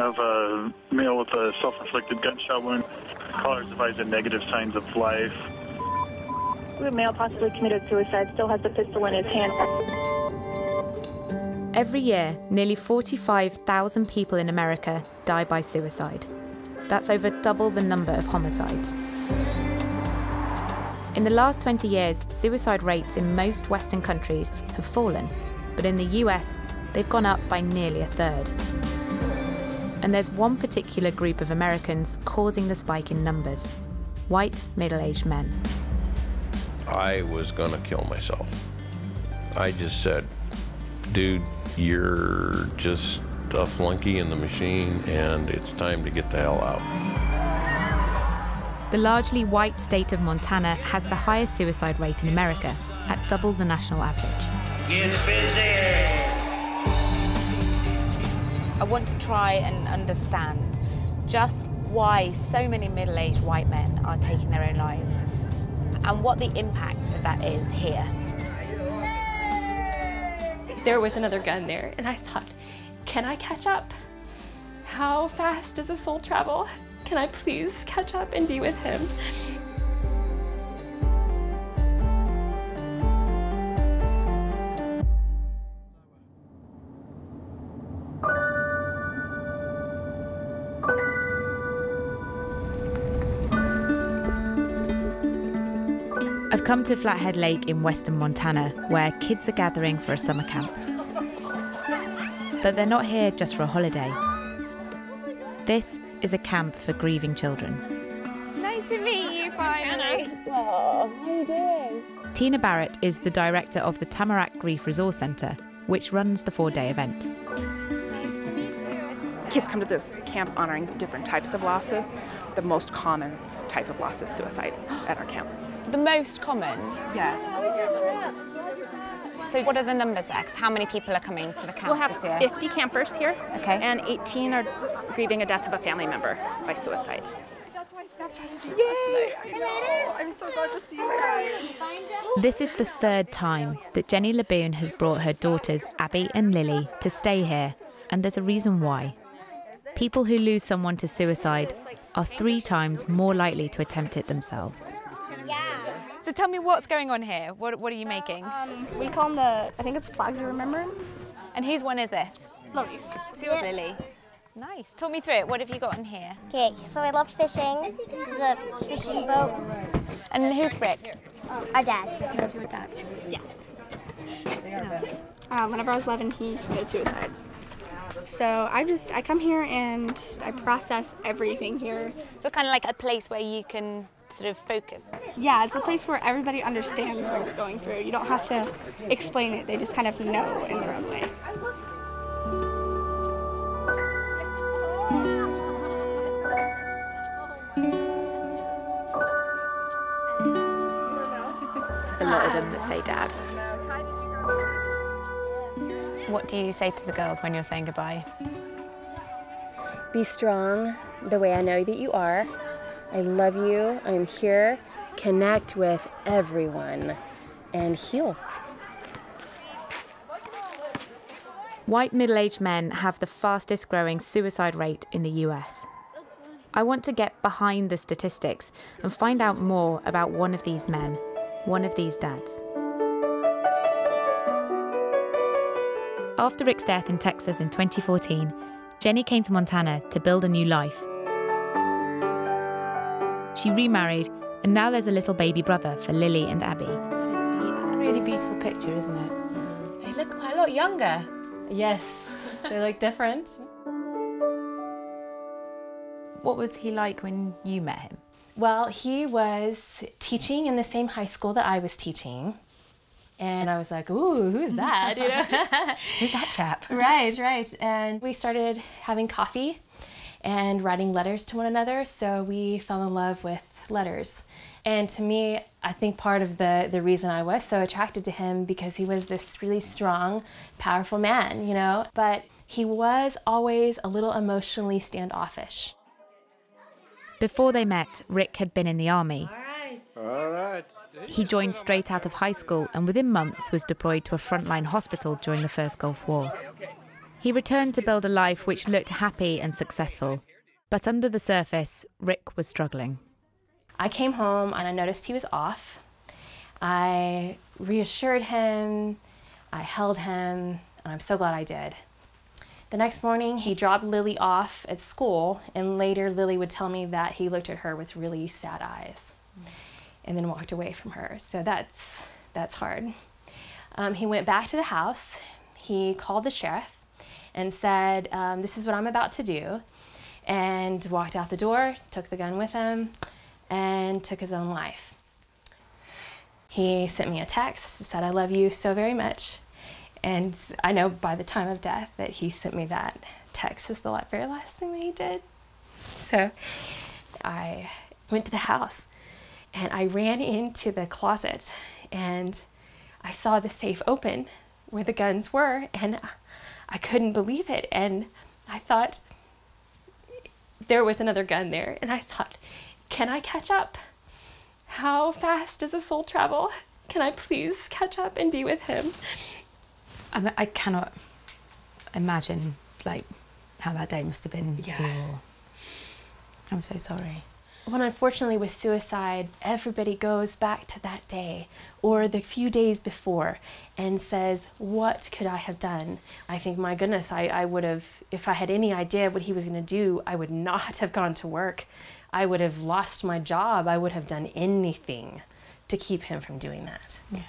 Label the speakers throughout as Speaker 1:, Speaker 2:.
Speaker 1: of a male with a self-inflicted gunshot wound. Callers advised of negative signs of life.
Speaker 2: A male possibly committed suicide, still has the pistol in his hand.
Speaker 3: Every year, nearly 45,000 people in America die by suicide. That's over double the number of homicides. In the last 20 years, suicide rates in most Western countries have fallen, but in the US, they've gone up by nearly a third. And there's one particular group of Americans causing the spike in numbers: white, middle-aged men.
Speaker 4: I was gonna kill myself. I just said, dude, you're just a flunky in the machine and it's time to get the hell out.
Speaker 3: The largely white state of Montana has the highest suicide rate in America, at double the national average.
Speaker 5: Get busy!
Speaker 6: I want to try and understand just why so many middle-aged white men are taking their own lives and what the impact of that is here.
Speaker 7: There was another gun there, and I thought, can I catch up? How fast does a soul travel? Can I please catch up and be with him?
Speaker 3: I've come to Flathead Lake in western Montana, where kids are gathering for a summer camp. But they're not here just for a holiday. This is a camp for grieving children.
Speaker 6: Nice to meet you, finally. Oh, how are you doing?
Speaker 3: Tina Barrett is the director of the Tamarack Grief Resource Centre, which runs the 4-day event.
Speaker 6: It's nice to meet you.
Speaker 8: Kids come to this camp honoring different types of losses. The most common type of loss is suicide at our camp.
Speaker 6: The most common?
Speaker 8: Yes.
Speaker 6: So what are the numbers, X? How many people are coming to the camp
Speaker 8: We'll have
Speaker 6: this year?
Speaker 8: 50 campers here,
Speaker 6: Okay.
Speaker 8: and 18 are grieving a death of a family member by suicide.
Speaker 9: That's my Snapchat. Yay! I know. I'm so glad to see you guys.
Speaker 3: This is the third time that Jenny Laboon has brought her daughters Abby and Lily to stay here, and there's a reason why. People who lose someone to suicide are 3 times more likely to attempt it themselves.
Speaker 6: So tell me what's going on here. What are you making?
Speaker 9: We call them I think it's flags of remembrance.
Speaker 6: And whose one is this?
Speaker 9: Lily's.
Speaker 6: It's yours, Lily. Nice. Talk me through it. What have you got in here?
Speaker 10: Okay, so I love fishing. This is a fishing boat.
Speaker 6: And who's Rick?
Speaker 10: Our dad.
Speaker 6: Your dad.
Speaker 9: Yeah. Whenever I was 11, he committed suicide. So I come here and I process everything here.
Speaker 6: So it's kind of like a place where you can sort of focus.
Speaker 9: Yeah, it's a place where everybody understands what you're going through. You don't have to explain it. They just kind of know in their own way.
Speaker 3: There's a lot of them that say dad.
Speaker 6: What do you say to the girls when you're saying goodbye?
Speaker 11: Be strong the way I know that you are. I love you. I'm here. Connect with everyone and heal.
Speaker 3: White middle-aged men have the fastest growing suicide rate in the US. I want to get behind the statistics and find out more about one of these men, one of these dads. After Rick's death in Texas in 2014, Jenny came to Montana to build a new life. She remarried, and now there's a little baby brother for Lily and Abby.
Speaker 6: This is a really beautiful picture, isn't it? They look quite a lot younger.
Speaker 7: Yes, they look different.
Speaker 6: What was he like when you met him?
Speaker 7: Well, he was teaching in the same high school that I was teaching. And I was like, ooh, who's that? You know?
Speaker 6: Who's that chap?
Speaker 7: Right. And we started having coffee and writing letters to one another. So we fell in love with letters. And to me, I think part of the reason I was so attracted to him because he was this really strong, powerful man, you know? But he was always a little emotionally standoffish.
Speaker 3: Before they met, Rick had been in the army.
Speaker 4: All right.
Speaker 3: He joined straight out of high school and within months was deployed to a frontline hospital during the First Gulf War. He returned to build a life which looked happy and successful. But under the surface, Rick was struggling.
Speaker 7: I came home and I noticed he was off. I reassured him, I held him, and I'm so glad I did. The next morning, he dropped Lily off at school, and later Lily would tell me that he looked at her with really sad eyes and then walked away from her. So that's hard. He went back to the house. He called the sheriff and said, this is what I'm about to do, and walked out the door, took the gun with him, and took his own life. He sent me a text, said, I love you so very much. And I know by the time of death that he sent me that text is the very last thing that he did. So I went to the house and I ran into the closet and I saw the safe open where the guns were, and I couldn't believe it. And I thought there was another gun there, and I thought, can I catch up? How fast does a soul travel? Can I please catch up and be with him?
Speaker 6: I cannot imagine how that day must have been.
Speaker 7: Yeah.
Speaker 6: I'm so sorry.
Speaker 7: Well, unfortunately with suicide, everybody goes back to that day or the few days before and says, what could I have done? I think, my goodness, I would have, if I had any idea what he was going to do, I would not have gone to work. I would have lost my job. I would have done anything to keep him from doing that.
Speaker 6: Yeah.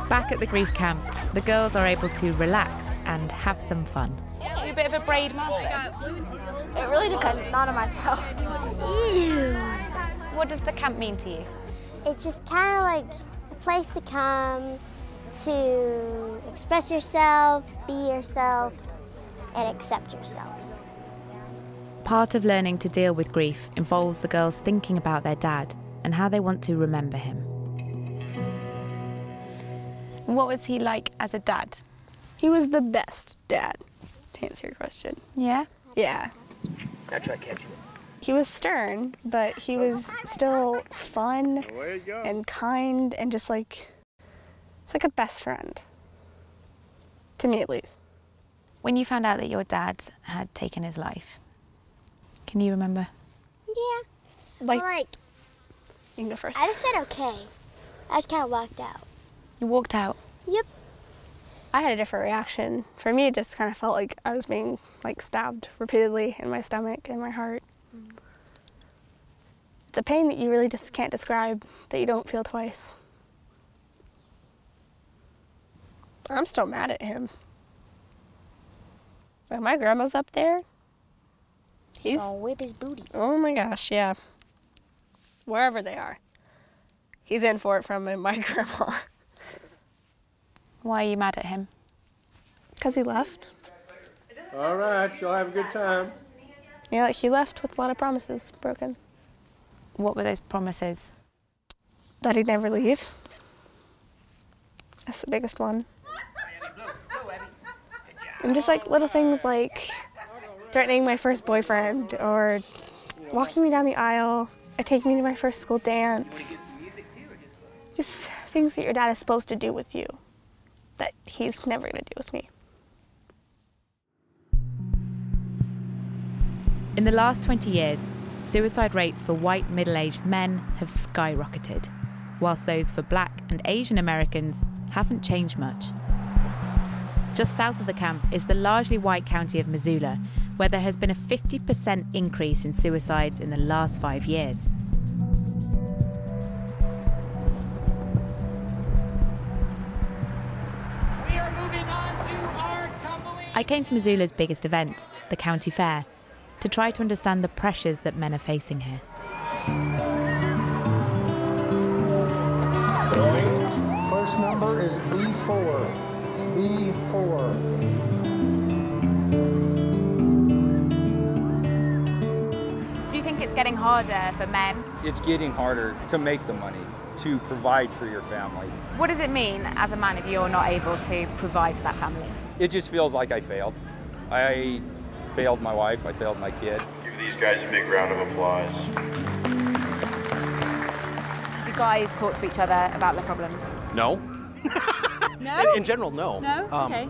Speaker 3: Back at the grief camp, the girls are able to relax and have some fun.
Speaker 6: Are you a bit of a braid master?
Speaker 9: It really depends, not on myself.
Speaker 10: Ew.
Speaker 6: What does the camp mean to you?
Speaker 10: It's just kind of like a place to come to express yourself, be yourself, and accept yourself.
Speaker 3: Part of learning to deal with grief involves the girls thinking about their dad and how they want to remember him.
Speaker 6: What was he like as a dad?
Speaker 9: He was the best dad, to answer your question.
Speaker 6: Yeah?
Speaker 9: Yeah.
Speaker 12: Now try catching it.
Speaker 9: He was stern, but he was still fun and kind and just it's like a best friend. To me, at least.
Speaker 6: When you found out that your dad had taken his life, can you remember?
Speaker 10: Yeah.
Speaker 9: Like, you can go first.
Speaker 10: I just said okay. I just kind of walked out.
Speaker 6: You walked out?
Speaker 10: Yep.
Speaker 9: I had a different reaction. For me, it just kind of felt like I was being stabbed repeatedly in my stomach and my heart. It's a pain that you really just can't describe, that you don't feel twice. I'm still mad at him. Like, my grandma's up there. He's
Speaker 10: gonna whip his booty.
Speaker 9: Oh my gosh, yeah. Wherever they are. He's in for it from my grandma.
Speaker 6: Why are you mad at him?
Speaker 9: Because he left.
Speaker 4: All right, you'll have a good time.
Speaker 9: Yeah, he left with a lot of promises broken.
Speaker 6: What were those promises?
Speaker 9: That he'd never leave. That's the biggest one. And just little things like threatening my first boyfriend or walking me down the aisle or taking me to my first school dance. Just things that your dad is supposed to do with you that he's never going to do with me.
Speaker 3: In the last 20 years, suicide rates for white middle-aged men have skyrocketed, whilst those for Black and Asian Americans haven't changed much. Just south of the camp is the largely white county of Missoula, where there has been a 50% increase in suicides in the last 5 years. I came to Missoula's biggest event, the county fair, to try to understand the pressures that men are facing here.
Speaker 13: First number is B4. B4.
Speaker 6: Do you think it's getting harder for men?
Speaker 14: It's getting harder to make the money, to provide for your family.
Speaker 6: What does it mean as a man if you're not able to provide for that family?
Speaker 14: It just feels like I failed. I failed my wife, I failed my kid.
Speaker 15: Give these guys a big round of applause.
Speaker 6: Do guys talk to each other about their problems?
Speaker 15: No.
Speaker 6: No?
Speaker 15: In general, no.
Speaker 6: No? Okay.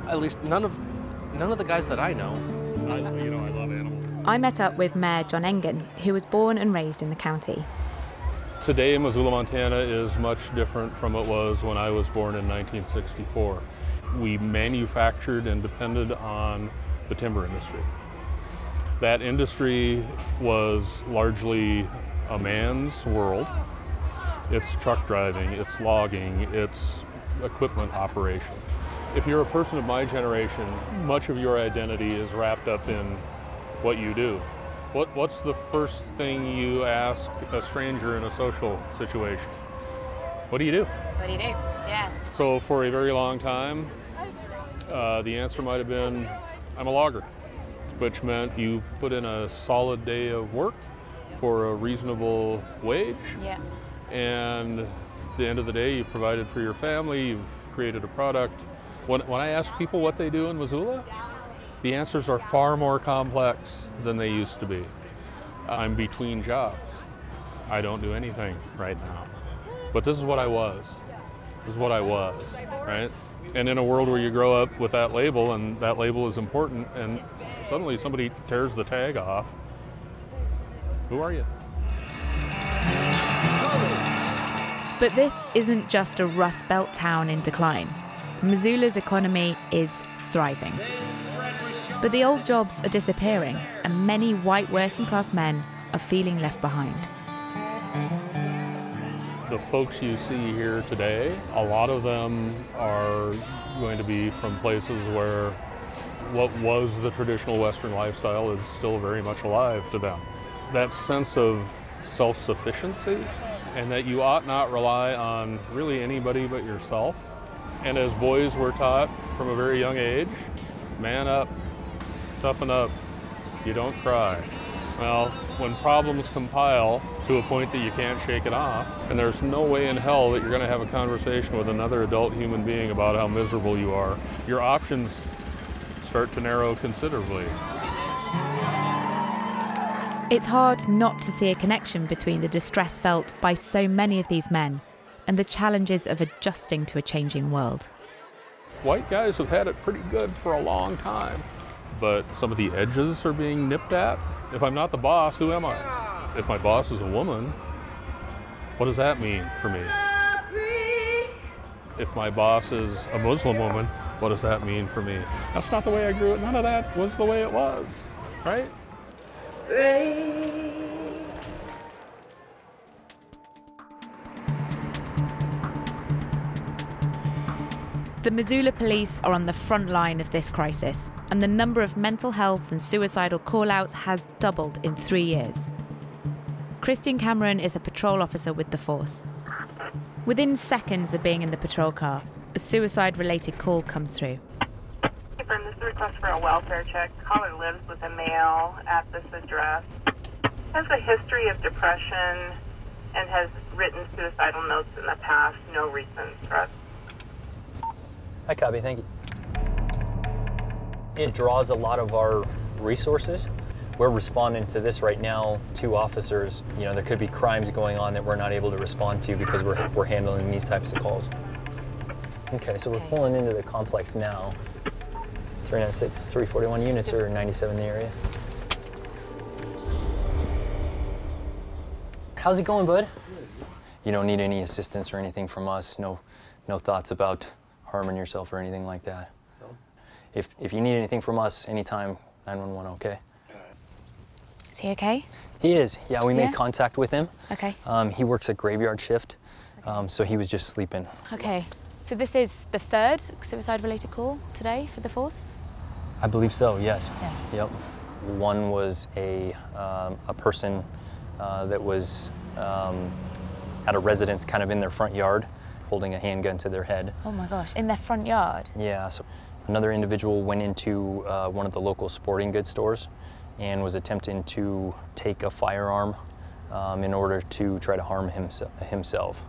Speaker 15: At least none of the guys that I know. I love animals.
Speaker 3: I met up with Mayor John Engen, who was born and raised in the county.
Speaker 16: Today, Missoula, Montana is much different from it was when I was born in 1964. We manufactured and depended on the timber industry. That industry was largely a man's world. It's truck driving, it's logging, it's equipment operation. If you're a person of my generation, much of your identity is wrapped up in what you do. What's the first thing you ask a stranger in a social situation? What do you do?
Speaker 6: What do you do? Yeah.
Speaker 16: So for a very long time, the answer might have been, I'm a logger, which meant you put in a solid day of work for a reasonable wage.
Speaker 6: Yeah.
Speaker 16: And at the end of the day, you provided for your family, you've created a product. When I ask people what they do in Missoula, the answers are far more complex than they used to be. I'm between jobs. I don't do anything right now. But this is what I was. This is what I was, right? And in a world where you grow up with that label, and that label is important, and suddenly somebody tears the tag off, who are you?
Speaker 3: But this isn't just a Rust Belt town in decline. Missoula's economy is thriving. But the old jobs are disappearing, and many white working-class men are feeling left behind.
Speaker 16: The folks you see here today, a lot of them are going to be from places where what was the traditional Western lifestyle is still very much alive to them. That sense of self-sufficiency, and that you ought not rely on really anybody but yourself. And as boys were taught from a very young age, man up, toughen up, you don't cry. Well, when problems compile to a point that you can't shake it off, and there's no way in hell that you're going to have a conversation with another adult human being about how miserable you are, your options start to narrow considerably.
Speaker 3: It's hard not to see a connection between the distress felt by so many of these men and the challenges of adjusting to a changing world.
Speaker 16: White guys have had it pretty good for a long time, but some of the edges are being nipped at. If I'm not the boss, who am I? If my boss is a woman, what does that mean for me? If my boss is a Muslim woman, what does that mean for me? That's not the way I grew up. None of that was the way it was, right?
Speaker 3: The Missoula police are on the front line of this crisis, and the number of mental health and suicidal call-outs has doubled in 3 years. Christian Cameron is a patrol officer with the force. Within seconds of being in the patrol car, a suicide-related call comes through.
Speaker 17: This is a request for a welfare check. Caller lives with a male at this address. Has a history of depression and has written suicidal notes in the past. No recent threats.
Speaker 12: Hi, copy. Thank you. It draws a lot of our resources. We're responding to this right now, 2 officers. You know, there could be crimes going on that we're not able to respond to because we're handling these types of calls. Okay, so we're pulling into the complex now. 396, 341 units are 97 in the area. How's it going, bud? You don't need any assistance or anything from us. No thoughts about harming yourself or anything like that. No. If you need anything from us, anytime, 911, okay?
Speaker 6: Is he okay?
Speaker 12: He is. Yeah, we made contact with him.
Speaker 6: Okay.
Speaker 12: He works a graveyard shift, so he was just sleeping.
Speaker 6: Okay. So this is the 3rd suicide-related call today for the force?
Speaker 12: I believe so, yes.
Speaker 6: Yeah.
Speaker 12: Yep. One was a person that was at a residence kind of in their front yard, holding a handgun to their head.
Speaker 6: Oh my gosh, in their front yard?
Speaker 12: Yeah, so another individual went into one of the local sporting goods stores and was attempting to take a firearm in order to try to harm himself.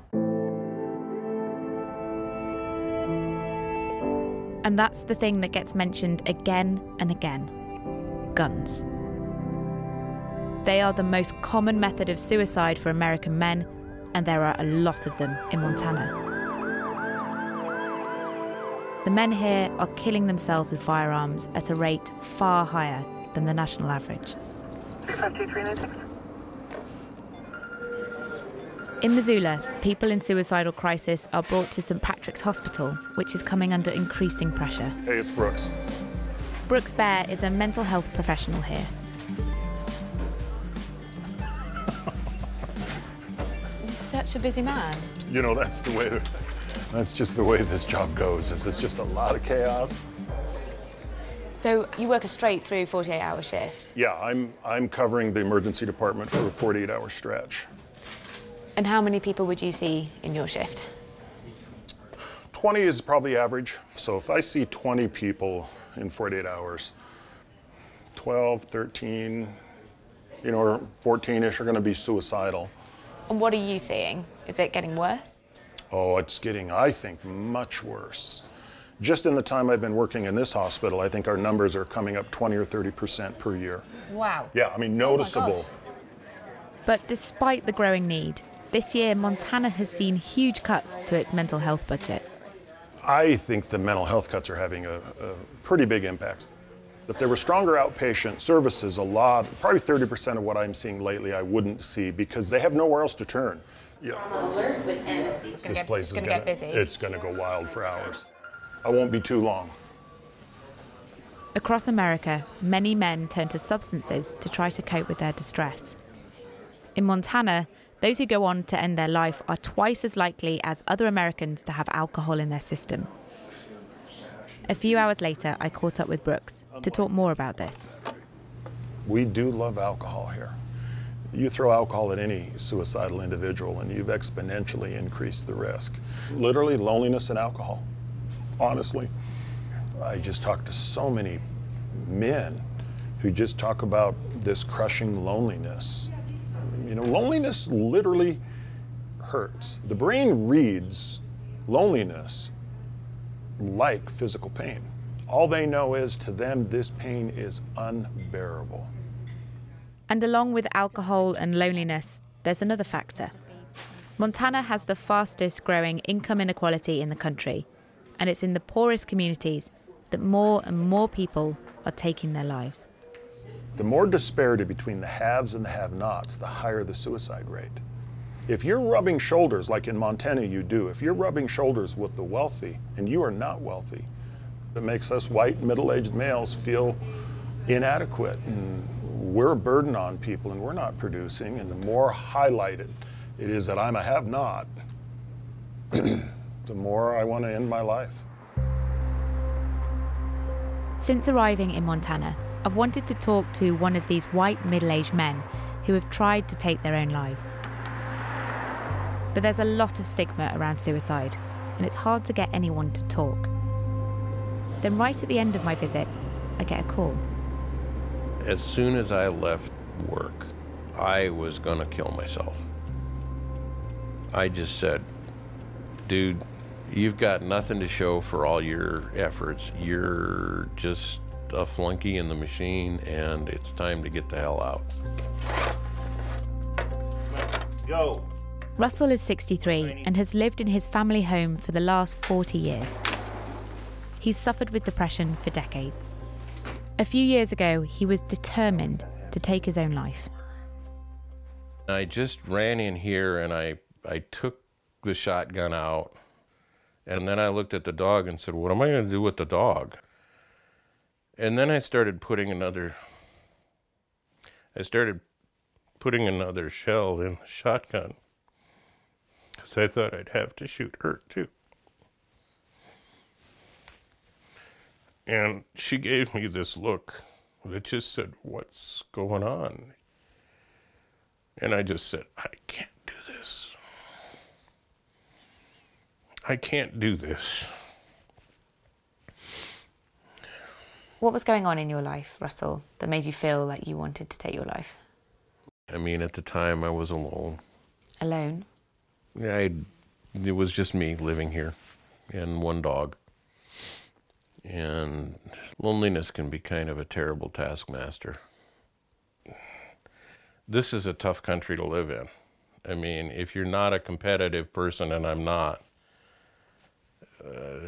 Speaker 3: And that's the thing that gets mentioned again and again: guns. They are the most common method of suicide for American men, and there are a lot of them in Montana. The men here are killing themselves with firearms at a rate far higher than the national average.
Speaker 17: 352-396.
Speaker 3: In Missoula, people in suicidal crisis are brought to St. Patrick's Hospital, which is coming under increasing pressure.
Speaker 18: Hey, it's Brooks.
Speaker 3: Brooks Bear is a mental health professional here.
Speaker 6: You're such a busy man.
Speaker 18: You know, that's just the way this job goes, is it's just a lot of chaos.
Speaker 6: So you work a straight through 48-hour shift?
Speaker 18: Yeah, I'm covering the emergency department for a 48-hour stretch.
Speaker 6: And how many people would you see in your shift?
Speaker 18: 20 is probably average. So if I see 20 people in 48 hours, 12, 13, you know, or 14-ish are going to be suicidal.
Speaker 6: And what are you seeing? Is it getting worse?
Speaker 18: Oh, it's getting, I think, much worse. Just in the time I've been working in this hospital, I think our numbers are coming up 20 or 30% per year.
Speaker 6: Wow.
Speaker 18: Yeah, I mean, noticeable.
Speaker 3: But despite the growing need, this year Montana has seen huge cuts to its mental health budget.
Speaker 18: I think the mental health cuts are having a pretty big impact. If there were stronger outpatient services, probably 30% of what I'm seeing lately I wouldn't see because they have nowhere else to turn. Yeah. This place is going to get busy. It's going to go wild for hours. I won't be too long.
Speaker 3: Across America, many men turn to substances to try to cope with their distress. In Montana, those who go on to end their life are twice as likely as other Americans to have alcohol in their system. A few hours later, I caught up with Brooks to talk more about this.
Speaker 18: We do love alcohol here. You throw alcohol at any suicidal individual and you've exponentially increased the risk. Literally, loneliness and alcohol. Honestly, I just talked to so many men who just talk about this crushing loneliness. You know, loneliness literally hurts. The brain reads loneliness like physical pain. All they know is, to them, this pain is unbearable.
Speaker 3: And along with alcohol and loneliness, there's another factor. Montana has the fastest growing income inequality in the country, and it's in the poorest communities that more and more people are taking their lives.
Speaker 18: The more disparity between the haves and the have-nots, the higher the suicide rate. If you're rubbing shoulders, like in Montana you do, if you're rubbing shoulders with the wealthy and you are not wealthy, it makes us white middle-aged males feel inadequate, and we're a burden on people and we're not producing, and the more highlighted it is that I'm a have-not, the more I want to end my life.
Speaker 3: Since arriving in Montana, I've wanted to talk to one of these white middle-aged men who have tried to take their own lives. But there's a lot of stigma around suicide, and it's hard to get anyone to talk. Then right at the end of my visit, I get a call.
Speaker 4: As soon as I left work, I was gonna kill myself. I just said, dude, you've got nothing to show for all your efforts. You're just a flunky in the machine, and it's time to get the hell out.
Speaker 18: Go.
Speaker 3: Russell is 63 and has lived in his family home for the last 40 years. He's suffered with depression for decades. A few years ago, he was determined to take his own life.
Speaker 4: I just ran in here and I took the shotgun out, and then I looked at the dog and said, what am I going to do with the dog? And then I started putting another shell in the shotgun, because I thought I'd have to shoot her too. And she gave me this look that just said, what's going on? And I just said, I can't do this. I can't do this.
Speaker 6: What was going on in your life, Russell, that made you feel like you wanted to take your life?
Speaker 4: I mean, at the time I was alone.
Speaker 6: Alone?
Speaker 4: Yeah, it was just me living here and one dog. And loneliness can be kind of a terrible taskmaster. This is a tough country to live in. I mean, if you're not a competitive person, and I'm not,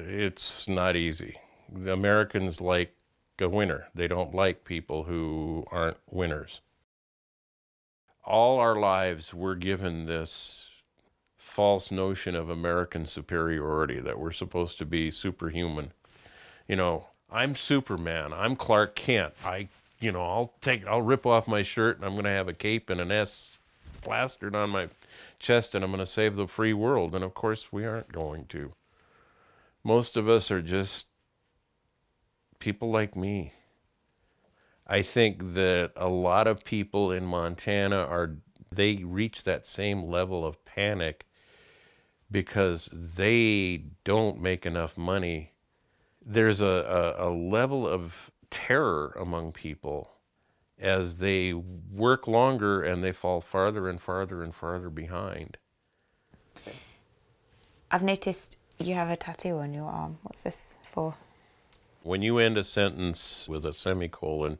Speaker 4: it's not easy. The Americans like a winner. They don't like people who aren't winners. All our lives we're given this false notion of American superiority, that we're supposed to be superhuman. You know, I'm Superman, I'm Clark Kent, I'll rip off my shirt and I'm going to have a cape and an S plastered on my chest and I'm going to save the free world. And of course we aren't going to. Most of us are just people like me. I think that a lot of people in Montana they reach that same level of panic because they don't make enough money. There's a level of terror among people as they work longer and they fall farther and farther and farther behind.
Speaker 6: I've noticed you have a tattoo on your arm. What's this for?
Speaker 4: When you end a sentence with a semicolon,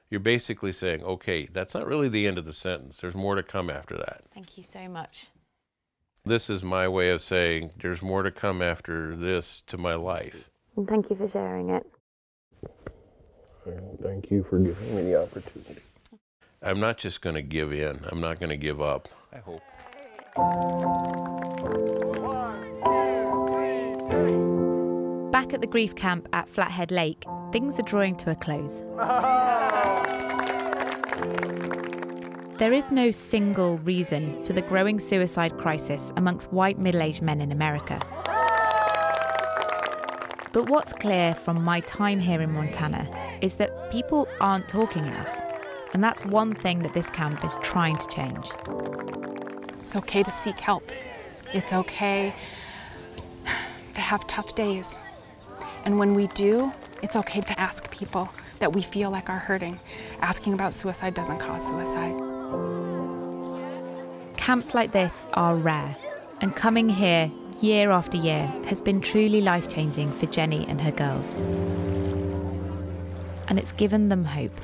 Speaker 4: you're basically saying, okay, that's not really the end of the sentence. There's more to come after that.
Speaker 6: Thank you so much.
Speaker 4: This is my way of saying there's more to come after this to my life.
Speaker 3: And thank you for sharing it.
Speaker 4: And thank you for giving me the opportunity. I'm not just going to give in. I'm not going to give up. I hope.
Speaker 3: Back at the grief camp at Flathead Lake, things are drawing to a close. There is no single reason for the growing suicide crisis amongst white middle-aged men in America. But what's clear from my time here in Montana is that people aren't talking enough. And that's one thing that this camp is trying to change.
Speaker 8: It's okay to seek help. It's okay to have tough days. And when we do, it's okay to ask people that we feel like are hurting. Asking about suicide doesn't cause suicide.
Speaker 3: Camps like this are rare, and coming here year after year has been truly life-changing for Jenny and her girls. And it's given them hope.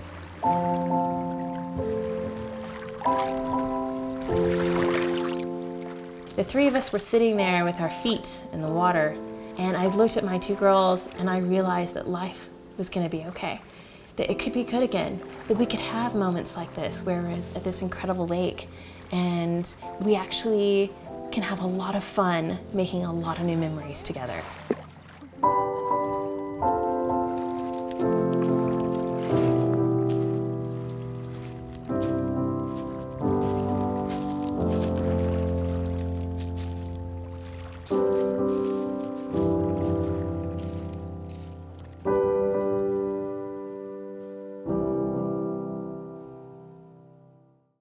Speaker 7: The three of us were sitting there with our feet in the water, and I looked at my two girls and I realized that life was going to be okay, that it could be good again, that we could have moments like this where we're at this incredible lake and we actually can have a lot of fun making a lot of new memories together.